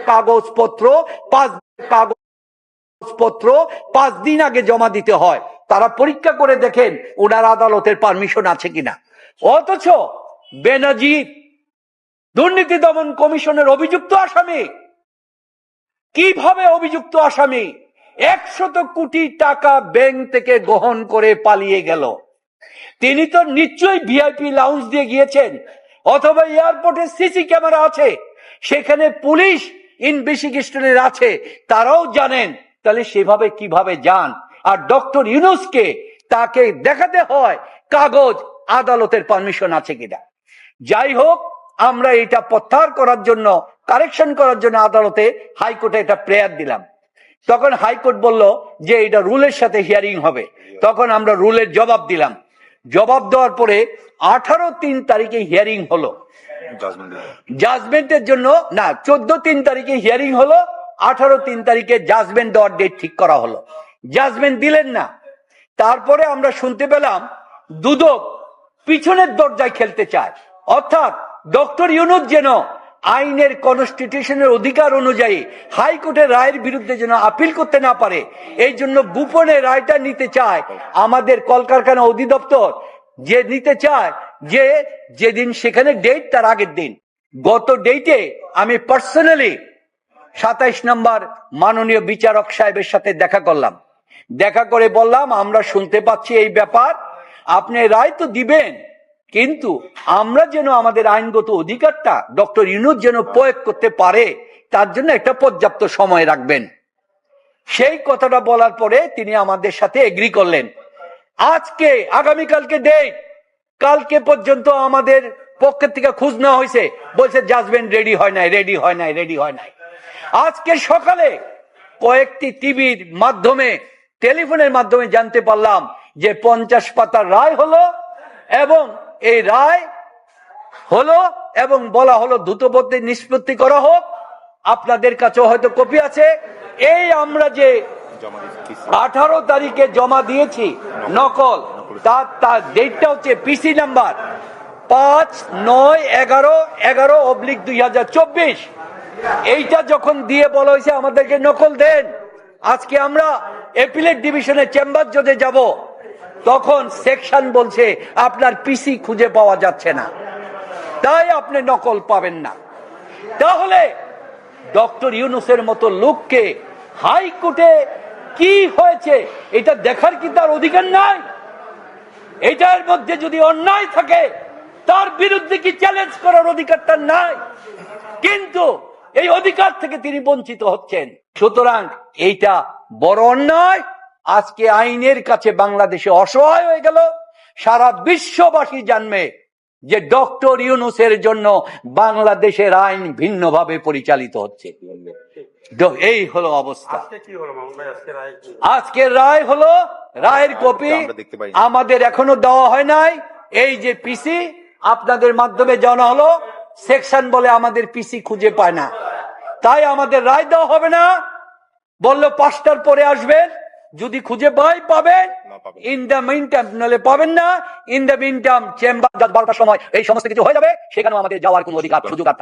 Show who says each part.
Speaker 1: কাগজপত্র 5 দিন আগে জমা দিতে হয়। তারা পরীক্ষা করে দেখেন ওনার আদালতের পারমিশন আছে কিনা। অথচ বেনজির দুর্নীতি দমন কমিশনের অভিযুক্ত আসামি, কিভাবে অভিযুক্ত আসামি 100 কোটি টাকা ব্যাংক থেকে গ্রহণ করে পালিয়ে গেল। তিনি তো নিশ্চয়ই ভিআইপি লাউঞ্জ দিয়ে গিয়েছেন, অথবা এয়ারপোর্টে সিসি ক্যামেরা আছে, সেখানে পুলিশ ইনভেস্টিগেশনের আছে, তারাও জানেন। তাহলে সেভাবে কিভাবে যান? আর ডক্টর ইউনূসকে তাকে দেখাতে হয় কাগজ আদালতের পারমিশন আছে কিনা। যাই হোক, আমরা এটা প্রত্যাহার করার জন্য, কারেকশন করার জন্য আদালতে হাইকোর্টে এটা প্রেয়ার দিলাম। তখন হাইকোর্ট বলল যে এটা রুলের সাথে হিয়ারিং হবে। তখন আমরা রুলের জবাব দিলাম। জবাব দেওয়ার পরে 18-3 তারিখে হিয়ারিং হলো, জাজমেন্টের জন্য না, 14-3 তারিখে হিয়ারিং হলো, 18-3 তারিখে জাজমেন্ট দেওয়ার ডেট ঠিক করা হলো। জাজমেন্ট দিলেন না। তারপরে আমরা শুনতে পেলাম দুদক পিছনের দরজায় খেলতে চায়, অর্থাৎ ডক্টর ইউনূস যেন আইনের কনস্টিটিউশনের অধিকার অনুযায়ী হাইকোর্টের রায়ের বিরুদ্ধে যেন আপিল করতে না পারে, এই জন্য গোপনে রায়টা নিতে চায়। আমাদের কলকারখানা অধিদপ্তর যে নিতে চায় যে যেদিন সেখানে ডেট তার আগের দিন। গত ডেটে আমি পার্সোনালি 27 নম্বর মাননীয় বিচারক সাহেবের সাথে দেখা করলাম। দেখা করে বললাম, আমরা শুনতে পাচ্ছি এই ব্যাপার, আপনি রায় তো দিবেন, কিন্তু আমরা যেন আমাদের আইনগত অধিকারটা ডক্টর ইউনূস যেন প্রয়োগ করতে পারে, তার জন্য একটা পর্যাপ্ত সময় রাখবেন। সেই কথাটা বলার পরে তিনি আমাদের সাথে এগ্রি করলেন। আজকে আগামীকালকে ডেট, কালকে পর্যন্ত আমাদের পক্ষের থেকে খোঁজ নেওয়া হয়েছে, বলছে জাজমেন্ট রেডি হয় নাই। আজকে সকালে কয়েকটি টিভির মাধ্যমে, টেলিফোনের মাধ্যমে জানতে পারলাম যে 50 পাতার রায় হলো, এবং এই রায় হলো এবং বলা হলো দ্রুতপদে নিষ্পত্তি করা হোক। আপনাদের কাছেও হয়তো কপি আছে। এই আমরা যে 18 তারিখে জমা দিয়েছি নকল, তার ডেটটা হচ্ছে পিসি নাম্বার 5-9-11-11/2024। এইটা যখন দিয়ে বলা হয়েছে আমাদেরকে নকল দেন, আজকে আমরা অ্যাপিলেট ডিভিশনের চেম্বার জজে যাব, তখন সেকশন বলছে আপনার পিসি খুঁজে পাওয়া যাচ্ছে না, তাই আপনি নকল পাবেন না। তাহলে ডক্টর ইউনূসের মতো লোককে হাইকোর্টে কি হয়েছে এটা দেখার কি তার অধিকার নাই? এটার মধ্যে যদি অন্যায় থাকে তার বিরুদ্ধে কি চ্যালেঞ্জ করার অধিকার তার নাই? কিন্তু এই অধিকার থেকে তিনি বঞ্চিত হচ্ছেন। সুতরাং এইটা বড় অন্যায়। আজকে আইনের কাছে বাংলাদেশে অসহায় হয়ে গেল। সারা বিশ্ববাসী জানবে যে ডক্টর ইউনূসের জন্য বাংলাদেশের আইন ভিন্নভাবে পরিচালিত হচ্ছে। এই হলো অবস্থা। আজকের রায় হলো, রায়ের কপি আমাদের এখনো দেওয়া হয় নাই। এই যে পিসি আপনাদের মাধ্যমে জানা হলো, সেকশন বলে আমাদের পিসি খুঁজে পায় না, তাই আমাদের রায় দেওয়া হবে না। বললো 5টার পরে আসবেন, যদি খুঁজে পাবেন, ইন দ্য মিন টাইম, নাহলে পাবেন না। In the meantime chamber 12টার সময় এই সমস্ত কিছু হয়ে যাবে, সেখানেও আমাদের যাওয়ার কোনো অধিকার সুযোগ